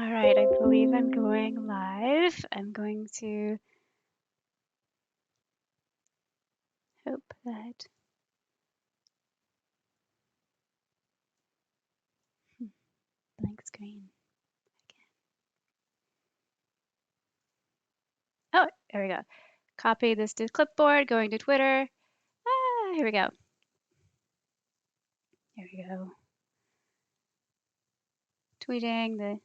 All right, I believe I'm going live. I'm going to hope that blank screen again. Oh, there we go. Copy this to clipboard, going to Twitter. Here we go. There we go. Tweeting the.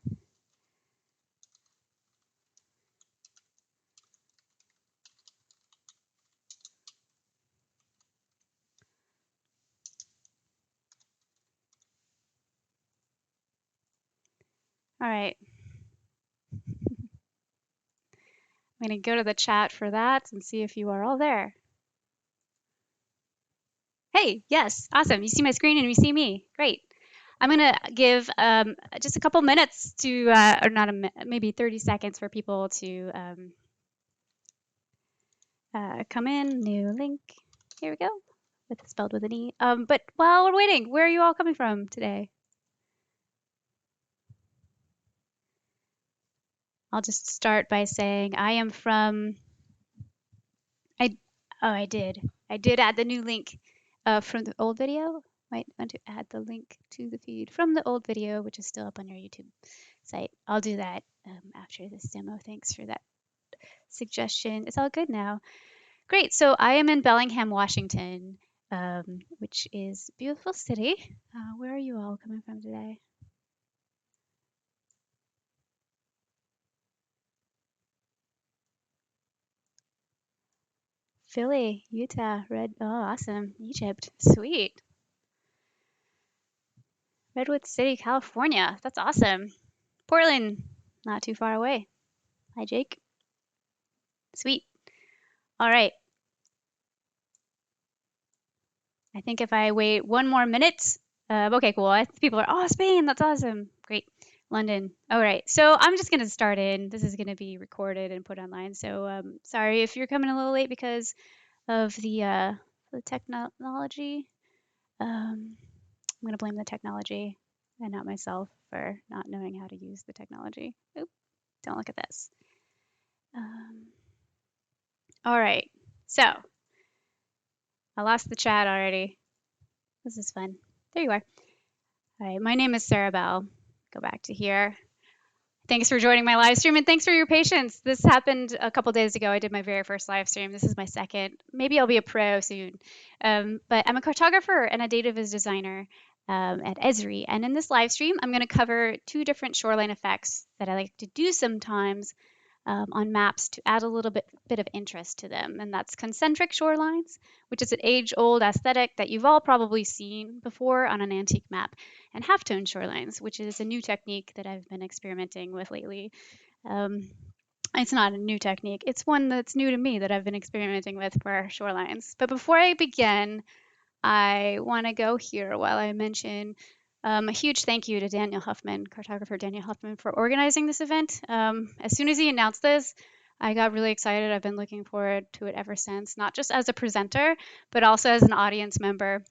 All right. I'm going to go to the chat for that and see if you are all there. Hey, yes, awesome. You see my screen and you see me. Great. I'm going to give just a couple minutes to, or not maybe 30 seconds for people to come in. New link. Here we go. It's spelled with an E. But while we're waiting, where are you all coming from today? I'll just start by saying I am from. I did. I did add the new link from the old video. Might want to add the link to the feed from the old video, which is still up on your YouTube site. I'll do that after this demo. Thanks for that suggestion. It's all good now. Great. So I am in Bellingham, Washington, which is a beautiful city. Where are you all coming from today? Philly, Utah, oh, awesome. Egypt, sweet. Redwood City, California, that's awesome. Portland, not too far away. Hi, Jake. Sweet. All right. I think if I wait one more minute, okay, cool. People are, oh, Spain, that's awesome. Great. London. All right. So I'm just going to start in. This is going to be recorded and put online. So sorry if you're coming a little late because of the technology. I'm going to blame the technology and not myself for not knowing how to use the technology. Oop, don't look at this. All right, so I lost the chat already. This is fun. There you are. All right, my name is Sarah Bell. Go back to here. Thanks for joining my live stream and thanks for your patience. This happened a couple days ago. I did my very first live stream. This is my second. Maybe I'll be a pro soon. But I'm a cartographer and a data viz designer at Esri. And in this live stream, I'm going to cover two different shoreline effects that I like to do sometimes on maps to add a little bit of interest to them. And that's concentric shorelines, which is an age-old aesthetic that you've all probably seen before on an antique map, and halftone shorelines, which is a new technique that I've been experimenting with lately. It's not a new technique. It's one that's new to me that I've been experimenting with for shorelines. But before I begin, I want to go here while I mention a huge thank you to Daniel Huffman, cartographer Daniel Huffman, for organizing this event. As soon as he announced this, I got really excited. I've been looking forward to it ever since, not just as a presenter, but also as an audience member.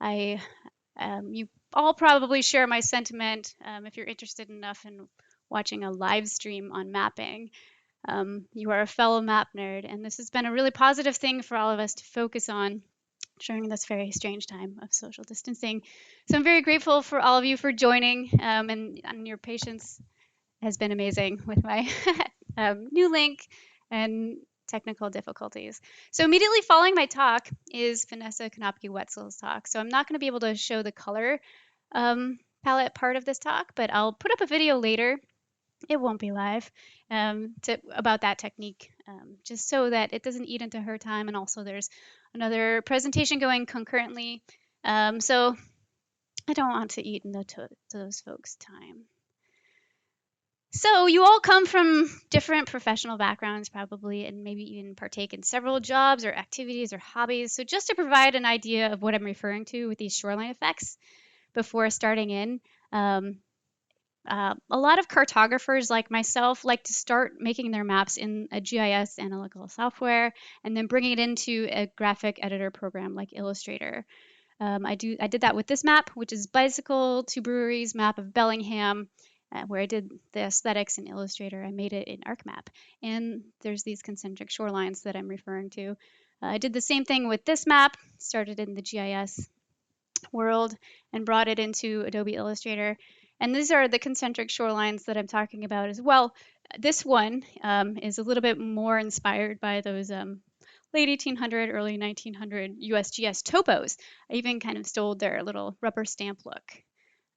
You all probably share my sentiment if you're interested enough in watching a live stream on mapping. You are a fellow map nerd, and this has been a really positive thing for all of us to focus on during this very strange time of social distancing. So I'm very grateful for all of you for joining, and your patience has been amazing with my new link and technical difficulties. So immediately following my talk is Vanessa Konopke-Wetzel's talk. So I'm not going to be able to show the color palette part of this talk, but I'll put up a video later. It won't be live about that technique, just so that it doesn't eat into her time. And also there's another presentation going concurrently. So I don't want to eat into those folks' time. So you all come from different professional backgrounds probably, and maybe even partake in several jobs or activities or hobbies. So just to provide an idea of what I'm referring to with these shoreline effects before starting in, a lot of cartographers like myself like to start making their maps in a GIS analytical software and then bringing it into a graphic editor program like Illustrator. I did that with this map, which is Bicycle to Brewery's map of Bellingham. where I did the aesthetics in Illustrator, I made it in ArcMap. And there's these concentric shorelines that I'm referring to. I did the same thing with this map, started in the GIS world and brought it into Adobe Illustrator. And these are the concentric shorelines that I'm talking about as well. This one is a little bit more inspired by those late 1800, early 1900 USGS topos. I even kind of stole their little rubber stamp look.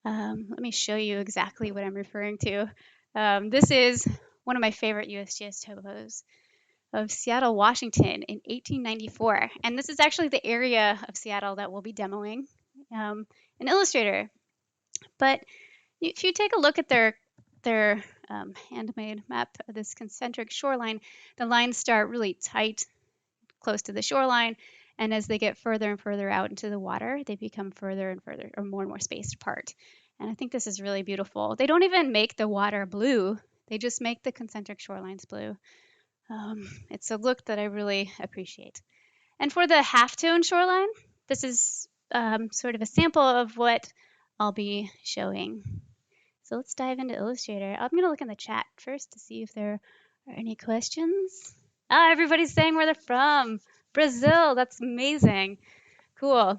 Let me show you exactly what I'm referring to. This is one of my favorite USGS topos of Seattle, Washington in 1894. And this is actually the area of Seattle that we'll be demoing in Illustrator. But if you take a look at their handmade map of this concentric shoreline, the lines start really tight, close to the shoreline. And as they get further and further out into the water, they become further and further, or more and more spaced apart. And I think this is really beautiful. They don't even make the water blue. They just make the concentric shorelines blue. It's a look that I really appreciate. And for the halftone shoreline, this is sort of a sample of what I'll be showing. So let's dive into Illustrator. I'm going to look in the chat first to see if there are any questions. Everybody's saying where they're from. Brazil, that's amazing. Cool.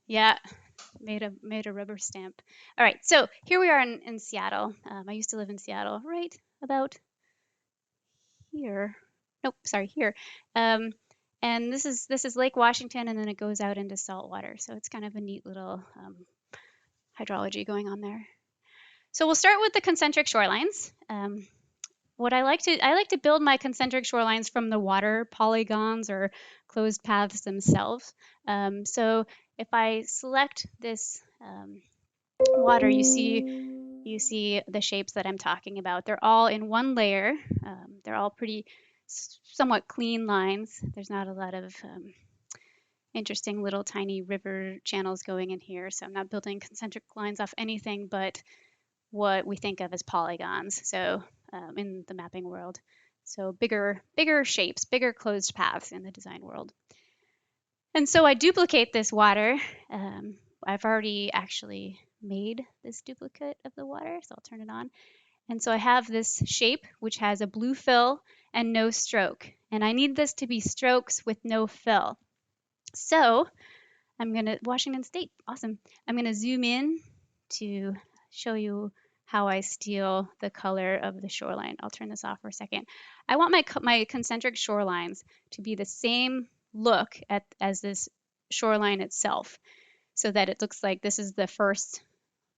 Yeah, made a rubber stamp. All right, so here we are in Seattle. I used to live in Seattle, right about here. Nope, sorry, here. And this is Lake Washington, and then it goes out into saltwater. So it's kind of a neat little hydrology going on there. So we'll start with the concentric shorelines. What I like to build my concentric shorelines from the water polygons or closed paths themselves. So if I select this water, you see the shapes that I'm talking about. They're all in one layer. They're all pretty somewhat clean lines. There's not a lot of interesting little tiny river channels going in here. So I'm not building concentric lines off anything but what we think of as polygons. So in the mapping world. So bigger shapes, bigger closed paths in the design world. And so I duplicate this water. I've already actually made this duplicate of the water, so I'll turn it on. And so I have this shape which has a blue fill and no stroke. And I need this to be strokes with no fill. So Washington State, awesome. I'm gonna zoom in to show you how I steal the color of the shoreline. I'll turn this off for a second. I want my concentric shorelines to be the same look as this shoreline itself, so that it looks like this is the first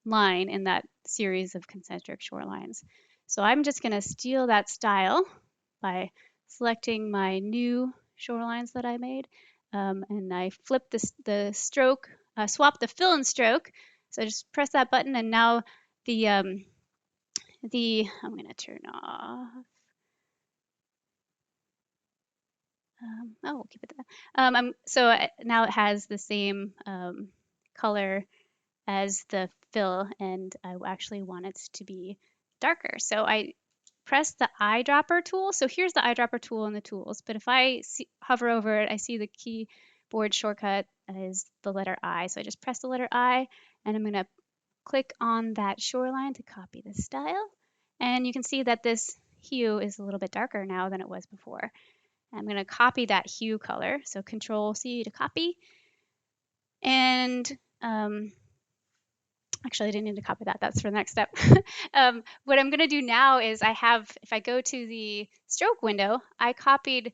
line in that series of concentric shorelines. So I'm just going to steal that style by selecting my new shorelines that I made, and I flip the stroke, swap the fill and stroke. So I just press that button, and now I'm going to turn off. We'll keep it there. So now it has the same color as the fill, and I actually want it to be darker. So I press the eyedropper tool. So here's the eyedropper tool in the tools, but if I hover over it, I see the keyboard shortcut is the letter I. So I just press the letter I, and I'm going to click on that shoreline to copy the style. And you can see that this hue is a little bit darker now than it was before. I'm going to copy that hue color. So Control C to copy. And actually, I didn't need to copy that. That's for the next step. What I'm going to do now is if I go to the stroke window, I copied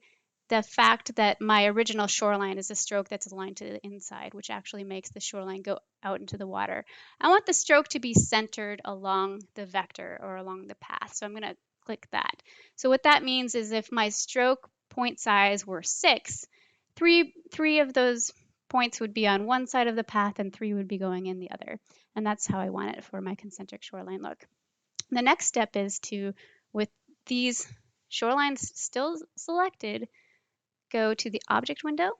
the fact that my original shoreline is a stroke that's aligned to the inside, which actually makes the shoreline go out into the water. I want the stroke to be centered along the vector or along the path. So I'm going to click that. So what that means is if my stroke point size were 6, three of those points would be on one side of the path and 3 would be going in the other. And that's how I want it for my concentric shoreline look. The next step is to, with these shorelines still selected, go to the object window,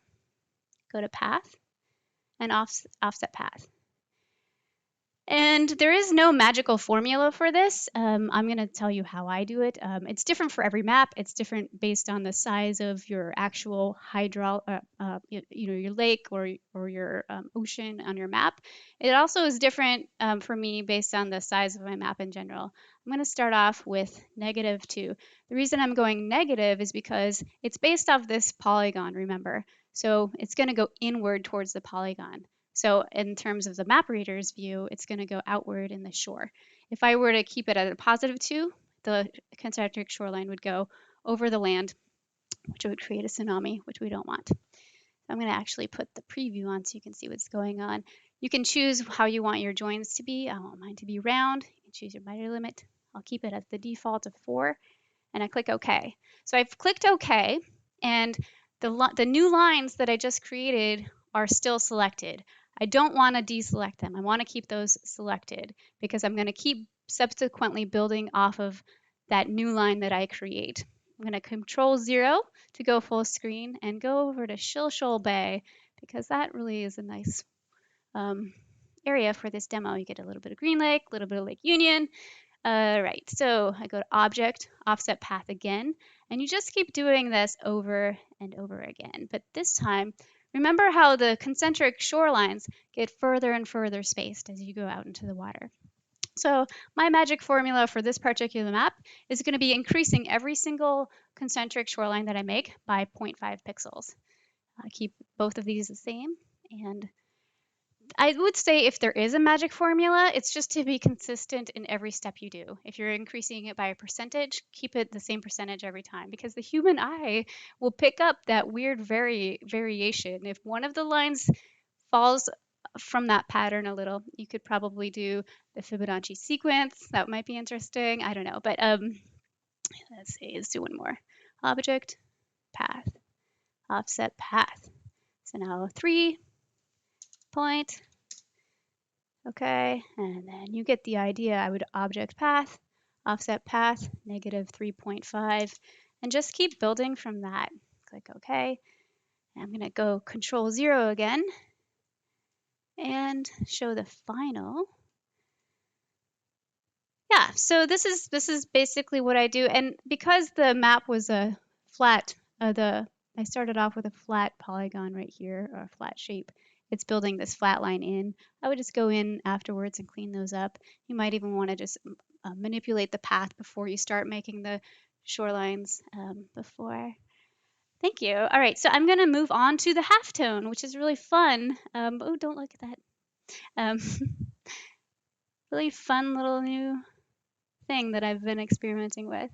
go to path, and offset path. And And there is no magical formula for this. I'm going to tell you how I do it. It's different for every map. It's different based on the size of your actual your lake or your ocean on your map. It also is different for me based on the size of my map in general. I'm going to start off with -2. The reason I'm going negative is because it's based off this polygon, remember? So it's going to go inward towards the polygon. So in terms of the map reader's view, it's going to go outward in the shore. If I were to keep it at a +2, the concentric shoreline would go over the land, which would create a tsunami, which we don't want. I'm going to actually put the preview on so you can see what's going on. You can choose how you want your joins to be. I want mine to be round. You can choose your miter limit. I'll keep it at the default of 4, and I click OK. So I've clicked OK, and the new lines that I just created are still selected. I don't want to deselect them. I want to keep those selected because I'm going to keep subsequently building off of that new line that I create. I'm going to Control 0 to go full screen and go over to Shoal Bay because that really is a nice area for this demo. You get a little bit of Green Lake, a little bit of Lake Union. Right, so I go to Object, Offset Path again, and you just keep doing this over and over again. But this time, remember how the concentric shorelines get further and further spaced as you go out into the water. So my magic formula for this particular map is going to be increasing every single concentric shoreline that I make by 0.5 pixels. I keep both of these the same, and I would say if there is a magic formula, it's just to be consistent in every step you do. If you're increasing it by a percentage, keep it the same percentage every time because the human eye will pick up that weird variation. If one of the lines falls from that pattern a little, you could probably do the Fibonacci sequence. That might be interesting. I don't know, but let's see, let's do one more. Object, path, offset path. So now 3 point. Okay, and then you get the idea. I would object path, offset path, -3.5, and just keep building from that. Click OK. And I'm going to go Control 0 again and show the final. Yeah, so this is basically what I do. And because the map was a flat, I started off with a flat polygon right here, or a flat shape. It's building this flat line in. I would just go in afterwards and clean those up. You might even want to just manipulate the path before you start making the shorelines before. Thank you. All right, so I'm going to move on to the halftone, which is really fun. Oh, don't look at that. Really fun little new thing that I've been experimenting with.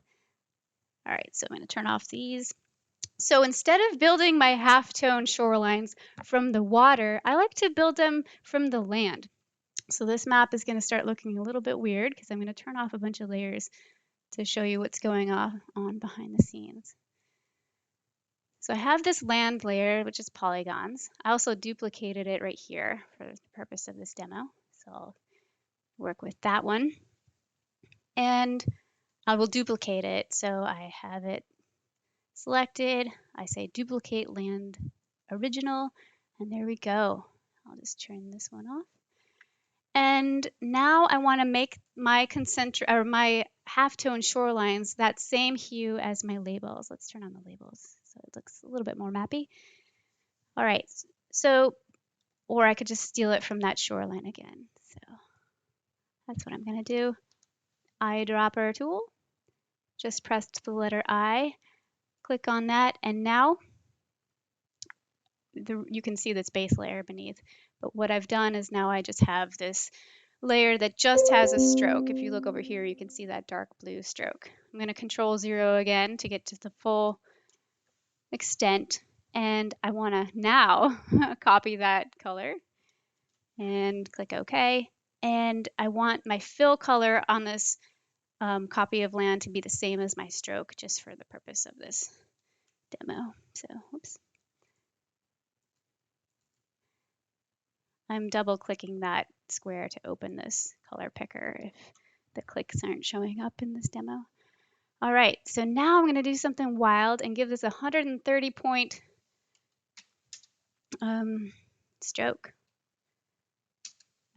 All right, so I'm going to turn off these. So instead of building my halftone shorelines from the water, I like to build them from the land. So this map is going to start looking a little bit weird because I'm going to turn off a bunch of layers to show you what's going on behind the scenes. So I have this land layer, which is polygons. I also duplicated it right here for the purpose of this demo. So I'll work with that one. And I will duplicate it. So I have it selected. I say duplicate land original, and there we go. I'll just turn this one off. And now I want to make my my halftone shorelines that same hue as my labels. Let's turn on the labels so it looks a little bit more mappy. All right, so, or I could just steal it from that shoreline again. So that's what I'm going to do. Eyedropper tool, just pressed the letter I, click on that, and now you can see this base layer beneath. But what I've done is now I just have this layer that just has a stroke. If you look over here, you can see that dark blue stroke. I'm going to Control 0 again to get to the full extent. And I want to now copy that color and click OK. And I want my fill color on this copy of land to be the same as my stroke, just for the purpose of this demo. So, whoops. I'm double clicking that square to open this color picker if the clicks aren't showing up in this demo. All right, so now I'm going to do something wild and give this a 130 point stroke.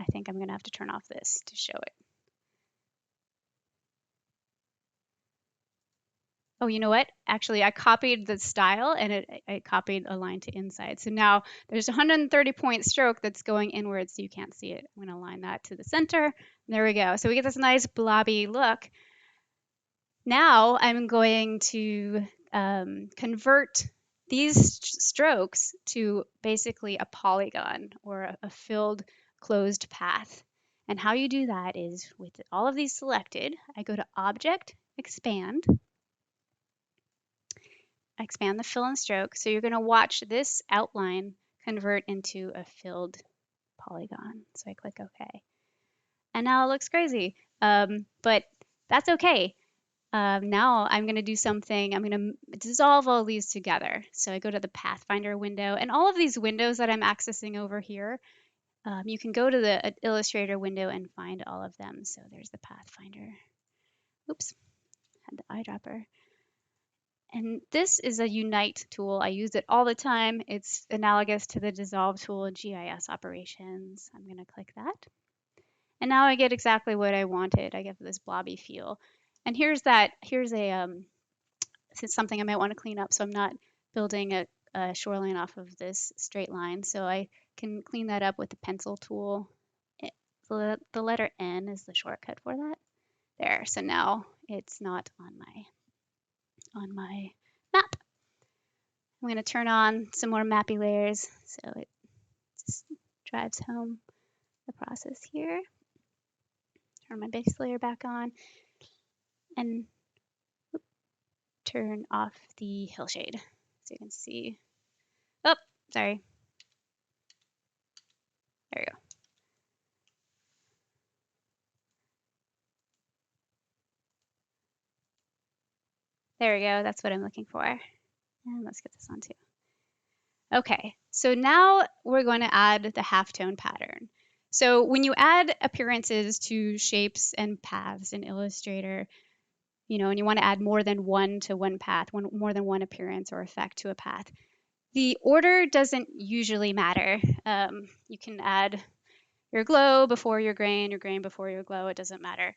I think I'm going to have to turn off this to show it. Oh, you know what? Actually, I copied the style and I copied a line to inside. So now there's a 130 point stroke that's going inwards so you can't see it. I'm going to align that to the center. There we go. So we get this nice blobby look. Now I'm going to convert these strokes to basically a polygon or a filled closed path. And how you do that is with all of these selected, I go to Object, Expand. I expand the fill and stroke. So you're going to watch this outline convert into a filled polygon. So I click OK. And now it looks crazy, but that's okay. Now I'm going to do something. I'm going to dissolve all these together. So I go to the Pathfinder window, and all of these windows that I'm accessing over here, you can go to the Illustrator window and find all of them. So there's the Pathfinder. Oops, had the eyedropper. And this is a Unite tool. I use it all the time. It's analogous to the Dissolve tool in GIS operations. I'm going to click that. And now I get exactly what I wanted. I get this blobby feel. And here's something I might want to clean up, so I'm not building a shoreline off of this straight line. So I can clean that up with the pencil tool. The letter N is the shortcut for that. There, so now it's not on my map. I'm going to turn on some more mappy layers so it just drives home the process here. Turn my base layer back on and turn off the hillshade so you can see. Oh, sorry. There we go. There we go. That's what I'm looking for. And let's get this on too. Okay, so now we're going to add the halftone pattern. So when you add appearances to shapes and paths in Illustrator, and you want to add more than one to one path, more than one appearance or effect to a path, the order doesn't usually matter. You can add your glow before your grain before your glow. It doesn't matter.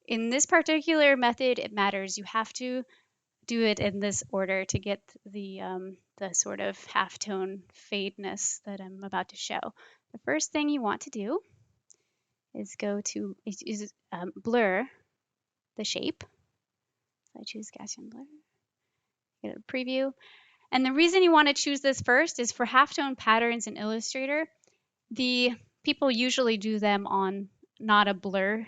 In this particular method, it matters. You have to do it in this order to get the sort of halftone fadeness that I'm about to show. The first thing you want to do is go to blur the shape. So I choose Gaussian blur. Get a preview. And the reason you want to choose this first is for halftone patterns in Illustrator, the people usually do them on not a blur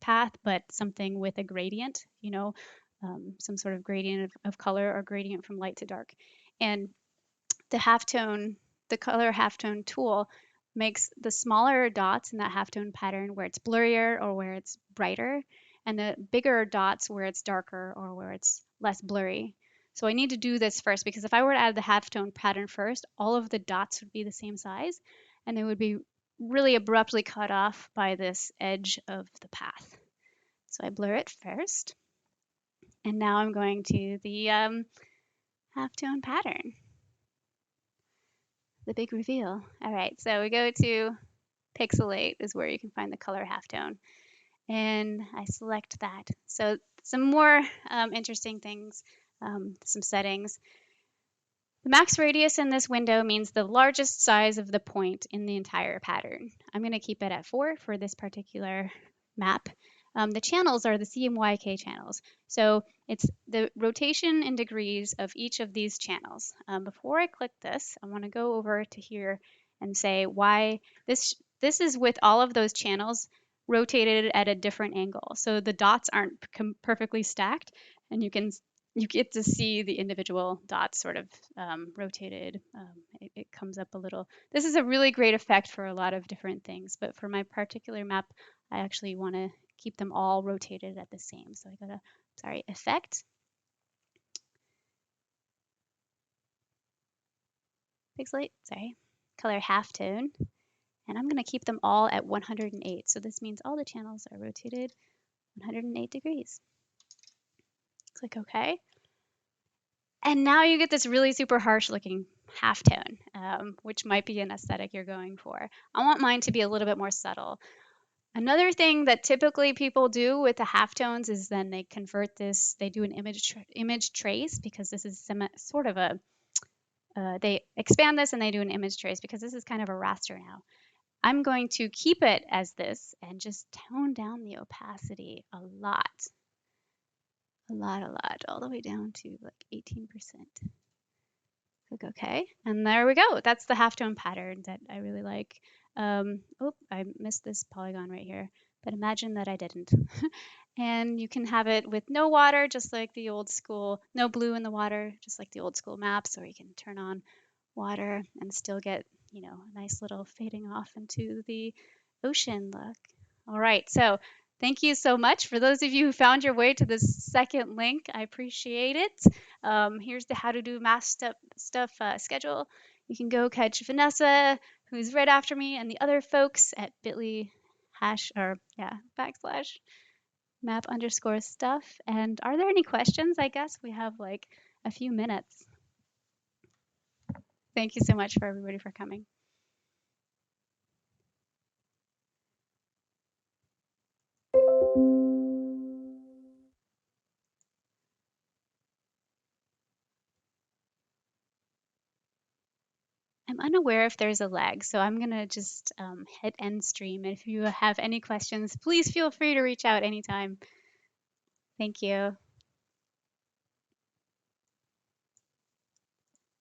path, but something with a gradient, some sort of gradient of color or gradient from light to dark. And the color halftone tool makes the smaller dots in that halftone pattern where it's blurrier or where it's brighter, and the bigger dots where it's darker or where it's less blurry. So I need to do this first because if I were to add the halftone pattern first, all of the dots would be the same size and they would be really abruptly cut off by this edge of the path. So I blur it first. And now I'm going to the halftone pattern. The big reveal. All right, so we go to Pixelate is where you can find the color halftone. And I select that. So some more interesting things, some settings. The max radius in this window means the largest size of the point in the entire pattern. I'm going to keep it at 4 for this particular map. The channels are the CMYK channels. So it's the rotation in degrees of each of these channels. Before I click this, I want to go over to here and say why this is with all of those channels rotated at a different angle. So the dots aren't perfectly stacked, and you get to see the individual dots sort of rotated. It comes up a little. This is a really great effect for a lot of different things, but for my particular map, I actually want to keep them all rotated at the same. So I go to, Effect. Pixelate, color halftone. And I'm going to keep them all at 108. So this means all the channels are rotated 108 degrees. Click OK. And now you get this really super harsh looking halftone, which might be an aesthetic you're going for. I want mine to be a little bit more subtle. Another thing that typically people do with the halftones is then they convert this, they do an image trace, because this is sort of a, they expand this and they do an image trace because this is kind of a raster now. I'm going to keep it as this and just tone down the opacity a lot, all the way down to like 18%. Click OK, and there we go. That's the halftone pattern that I really like. Oh, I missed this polygon right here, but imagine that I didn't. And you can have it with no water, just like the old school, no blue in the water, just like the old school maps, or you can turn on water and still get, a nice little fading off into the ocean look. All right, so thank you so much. For those of you who found your way to this second link, I appreciate it. Here's the how to do math stuff schedule. You can go catch Vanessa, who's right after me, and the other folks at bit.ly / map_stuff. And are there any questions? I guess we have like a few minutes. Thank you so much for everybody for coming. I'm unaware if there's a lag, so I'm gonna just hit end stream. If you have any questions, please feel free to reach out anytime. Thank you.